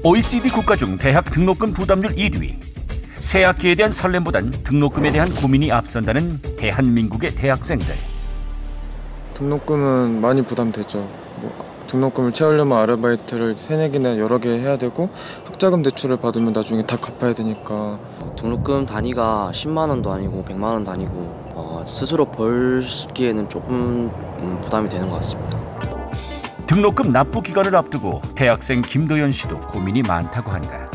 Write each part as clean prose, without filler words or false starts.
OECD 국가 중 대학 등록금 부담률 1위. 새 학기에 대한 설렘보단 등록금에 대한 고민이 앞선다는 대한민국의 대학생들. 등록금은 많이 부담되죠. 등록금을 채우려면 아르바이트를 3-4개나 여러 개 해야 되고 학자금 대출을 받으면 나중에 다 갚아야 되니까. 등록금 단위가 10만 원도 아니고 100만 원도 아니고 스스로 벌기에는 조금 부담이 되는 것 같습니다. 등록금 납부 기간을 앞두고 대학생 김도연 씨도 고민이 많다고 한다.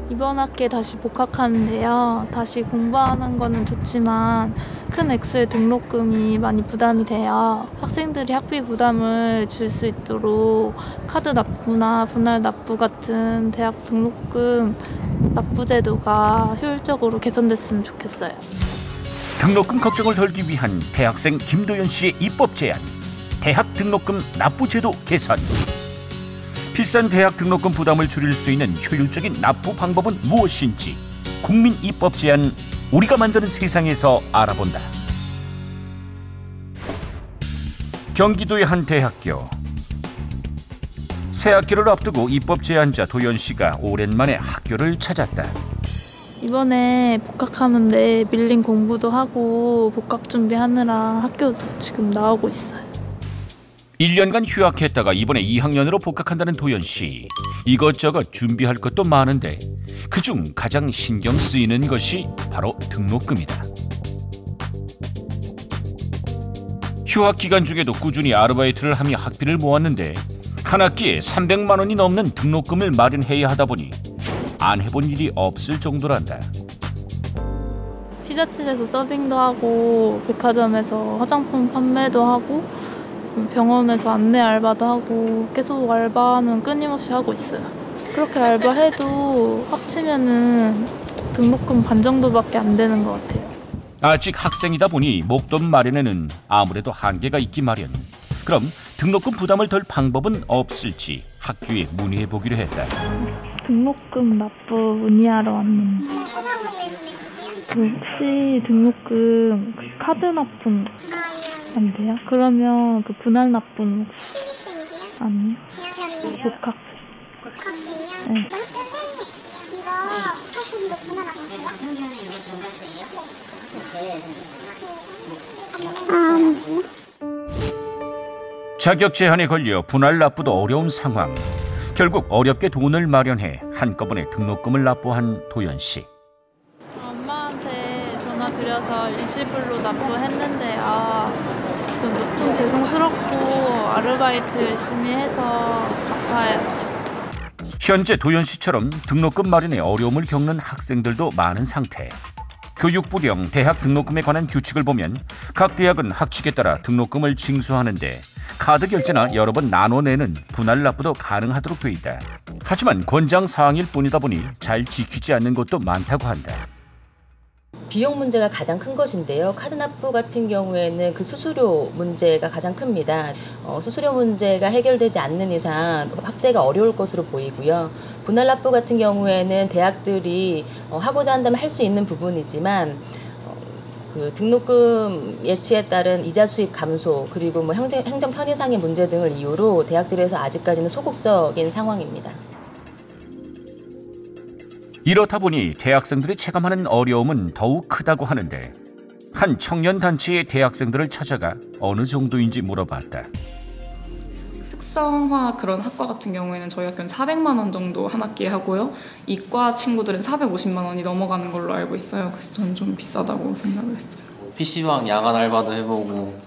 이번 학기에 다시 복학하는데요. 다시 공부하는 거는 좋지만 큰 액수의 등록금이 많이 부담이 돼요. 학생들이 학비 부담을 줄 수 있도록 카드 납부나 분할 납부 같은 대학 등록금 납부 제도가 효율적으로 개선됐으면 좋겠어요. 등록금 걱정을 덜기 위한 대학생 김도연 씨의 입법 제안. 대학 등록금 납부 제도 개선. 비싼 대학 등록금 부담을 줄일 수 있는 효율적인 납부 방법은 무엇인지 국민 입법 제안 우리가 만드는 세상에서 알아본다. 경기도의 한 대학교. 새 학기를 앞두고 입법 제안자 도연 씨가 오랜만에 학교를 찾았다. 이번에 복학하는데 밀린 공부도 하고 복학 준비하느라 학교 지금 나오고 있어요. 1년간 휴학했다가 이번에 2학년으로 복학한다는 도연 씨. 이것저것 준비할 것도 많은데 그중 가장 신경 쓰이는 것이 바로 등록금이다. 휴학 기간 중에도 꾸준히 아르바이트를 하며 학비를 모았는데 한 학기에 300만 원이 넘는 등록금을 마련해야 하다 보니 안 해본 일이 없을 정도란다. 피자집에서 서빙도 하고 백화점에서 화장품 판매도 하고 병원에서 안내 알바도 하고 계속 알바는 끊임없이 하고 있어요. 그렇게 알바해도 합치면은 등록금 반 정도밖에 안 되는 것 같아요. 아직 학생이다 보니 목돈 마련에는 아무래도 한계가 있기 마련. 그럼 등록금 부담을 덜 방법은 없을지 학교에 문의해보기로 했다. 등록금 납부 문의하러 왔는데 혹시 등록금 카드 납부는 안 돼요? 그러면 그 분할 납부는 혹시 아니에요? 복학생. 네. 자격 제한에 걸려 분할 납부도 어려운 상황. 결국 어렵게 돈을 마련해 한꺼번에 등록금을 납부한 도연 씨. 엄마한테 전화 드려서 일시불로 납부했는데요. 좀 죄송스럽고 아르바이트 열심히 해서 갚아야죠. 현재 도연 씨처럼 등록금 마련에 어려움을 겪는 학생들도 많은 상태. 교육부령 대학 등록금에 관한 규칙을 보면 각 대학은 학칙에 따라 등록금을 징수하는데 카드 결제나 여러 번 나눠내는 분할 납부도 가능하도록 돼 있다. 하지만 권장 사항일 뿐이다 보니 잘 지키지 않는 곳도 많다고 한다. 비용 문제가 가장 큰 것인데요. 카드 납부 같은 경우에는 그 수수료 문제가 가장 큽니다. 수수료 문제가 해결되지 않는 이상 확대가 어려울 것으로 보이고요. 분할 납부 같은 경우에는 대학들이 하고자 한다면 할 수 있는 부분이지만 그 등록금 예치에 따른 이자 수입 감소 그리고 행정 편의상의 문제 등을 이유로 대학들에서 아직까지는 소극적인 상황입니다. 이렇다 보니 대학생들이 체감하는 어려움은 더욱 크다고 하는데 한 청년단체의 대학생들을 찾아가 어느 정도인지 물어봤다. 특성화 그런 학과 같은 경우에는 저희 학교는 400만 원 정도 한 학기에 하고요. 이과 친구들은 450만 원이 넘어가는 걸로 알고 있어요. 그래서 저는 좀 비싸다고 생각을 했어요. PC방 야간 알바도 해보고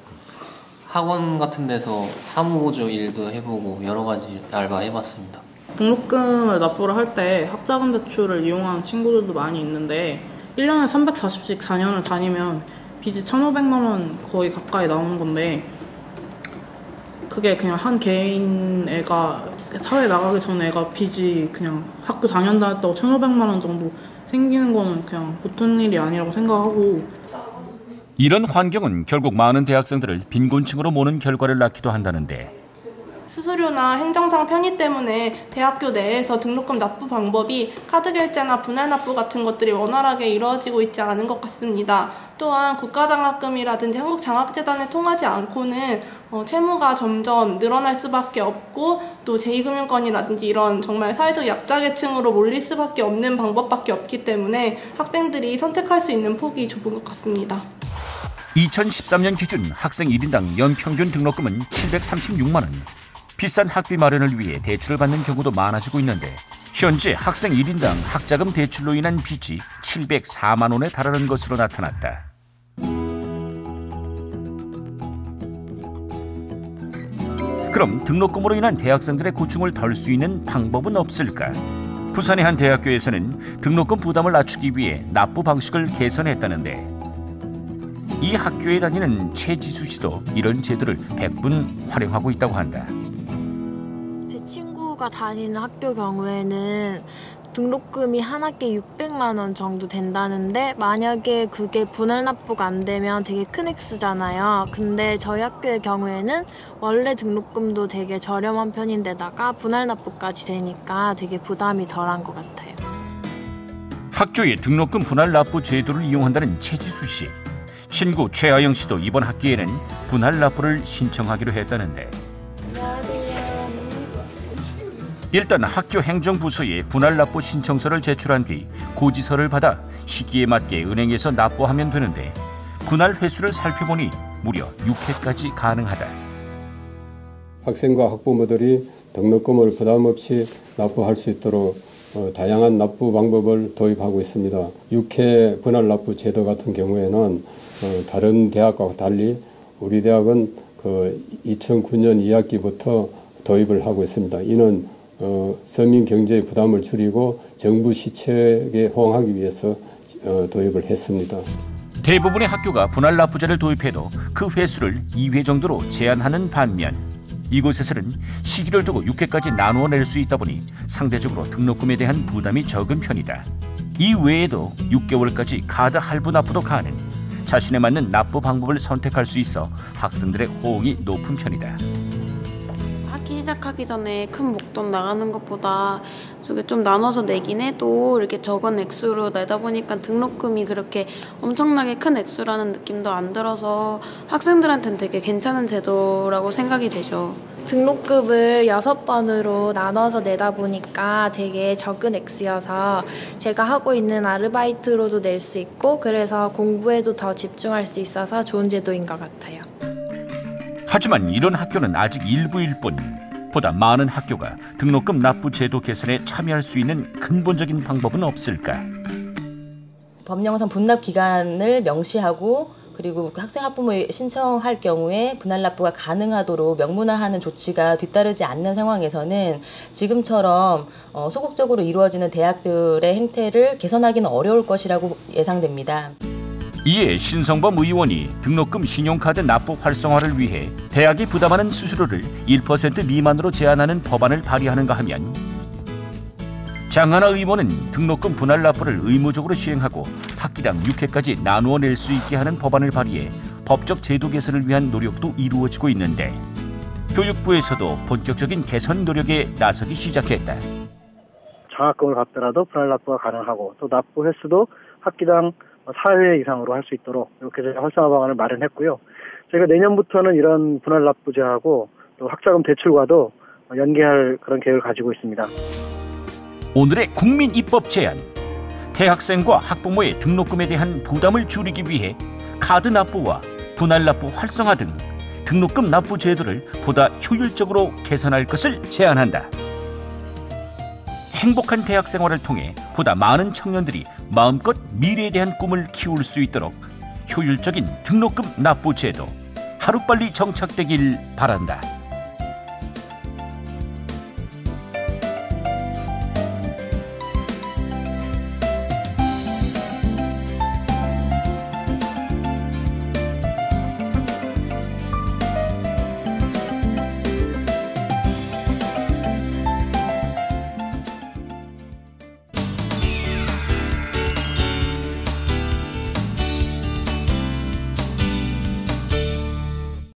학원 같은 데서 사무보조 일도 해보고 여러 가지 알바 해봤습니다. 등록금을 납부를 할 때 학자금 대출을 이용하는 친구들도 많이 있는데 1년에 340씩 4년을 다니면 빚이 1,500만 원 거의 가까이 나오는 건데 그게 그냥 한 개인 애가 사회 나가기 전에 애가 빚이 그냥 학교 4년 다녔다고 1,500만 원 정도 생기는 거는 그냥 보통 일이 아니라고 생각하고 이런 환경은 결국 많은 대학생들을 빈곤층으로 모는 결과를 낳기도 한다는데 수수료나 행정상 편의 때문에 대학교 내에서 등록금 납부 방법이 카드 결제나 분할 납부 같은 것들이 원활하게 이루어지고 있지 않은 것 같습니다. 또한 국가장학금이라든지 한국장학재단에 통하지 않고는 채무가 점점 늘어날 수밖에 없고 또 제2금융권이라든지 이런 정말 사회적 약자계층으로 몰릴 수밖에 없는 방법밖에 없기 때문에 학생들이 선택할 수 있는 폭이 좁은 것 같습니다. 2013년 기준 학생 1인당 연평균 등록금은 736만 원. 비싼 학비 마련을 위해 대출을 받는 경우도 많아지고 있는데 현재 학생 1인당 학자금 대출로 인한 빚이 704만 원에 달하는 것으로 나타났다. 그럼 등록금으로 인한 대학생들의 고충을 덜 수 있는 방법은 없을까? 부산의 한 대학교에서는 등록금 부담을 낮추기 위해 납부 방식을 개선했다는데 이 학교에 다니는 최지수 씨도 이런 제도를 100분 활용하고 있다고 한다. 제 친구가 다니는 학교 경우에는 등록금이 한 학기에 600만 원 정도 된다는데 만약에 그게 분할 납부가 안 되면 되게 큰 액수잖아요. 근데 저희 학교의 경우에는 원래 등록금도 되게 저렴한 편인데다가 분할 납부까지 되니까 되게 부담이 덜한 것 같아요. 학교의 등록금 분할 납부 제도를 이용한다는 최지수 씨. 친구 최아영 씨도 이번 학기에는 분할 납부를 신청하기로 했다는데 일단 학교 행정부서에 분할 납부 신청서를 제출한 뒤 고지서를 받아 시기에 맞게 은행에서 납부하면 되는데 분할 횟수를 살펴보니 무려 6회까지 가능하다. 학생과 학부모들이 등록금을 부담 없이 납부할 수 있도록 다양한 납부 방법을 도입하고 있습니다. 6회 분할 납부 제도 같은 경우에는 다른 대학과 달리 우리 대학은 2009년 2학기부터 도입을 하고 있습니다. 이는 서민 경제의 부담을 줄이고 정부 시책에 호응하기 위해서 도입을 했습니다. 대부분의 학교가 분할 납부제를 도입해도 그 횟수를 2회 정도로 제한하는 반면 이곳에서는 시기를 두고 6회까지 나누어 낼 수 있다 보니 상대적으로 등록금에 대한 부담이 적은 편이다. 이 외에도 6개월까지 카드 할부 납부도 가능. 자신에 맞는 납부 방법을 선택할 수 있어 학생들의 호응이 높은 편이다. 학기 시작하기 전에 큰 목돈 나가는 것보다 저게 좀 나눠서 내긴 해도 이렇게 적은 액수로 내다 보니까 등록금이 그렇게 엄청나게 큰 액수라는 느낌도 안 들어서 학생들한테는 되게 괜찮은 제도라고 생각이 되죠. 등록금을 6번으로 나눠서 내다 보니까 되게 적은 액수여서 제가 하고 있는 아르바이트로도 낼 수 있고 그래서 공부에도 더 집중할 수 있어서 좋은 제도인 것 같아요. 하지만 이런 학교는 아직 일부일 뿐. 보다 많은 학교가 등록금 납부 제도 개선에 참여할 수 있는 근본적인 방법은 없을까? 법령상 분납 기간을 명시하고 그리고 학생 학부모에 신청할 경우에 분할 납부가 가능하도록 명문화하는 조치가 뒤따르지 않는 상황에서는 지금처럼 소극적으로 이루어지는 대학들의 행태를 개선하기는 어려울 것이라고 예상됩니다. 이에 신성범 의원이 등록금 신용카드 납부 활성화를 위해 대학이 부담하는 수수료를 1% 미만으로 제한하는 법안을 발의하는가 하면 장하나 의원은 등록금 분할 납부를 의무적으로 시행하고 학기당 6회까지 나누어 낼 수 있게 하는 법안을 발의해 법적 제도 개선을 위한 노력도 이루어지고 있는데 교육부에서도 본격적인 개선 노력에 나서기 시작했다. 장학금을 받더라도 분할 납부가 가능하고 또 납부 횟수도 학기당 4회 이상으로 할 수 있도록 이렇게 활성화 방안을 마련했고요. 저희가 내년부터는 이런 분할 납부제하고 또 학자금 대출과도 연계할 그런 계획을 가지고 있습니다. 오늘의 국민 입법 제안. 대학생과 학부모의 등록금에 대한 부담을 줄이기 위해 카드 납부와 분할 납부 활성화 등 등록금 납부 제도를 보다 효율적으로 개선할 것을 제안한다. 행복한 대학 생활을 통해 보다 많은 청년들이 마음껏 미래에 대한 꿈을 키울 수 있도록 효율적인 등록금 납부 제도 하루빨리 정착되길 바란다.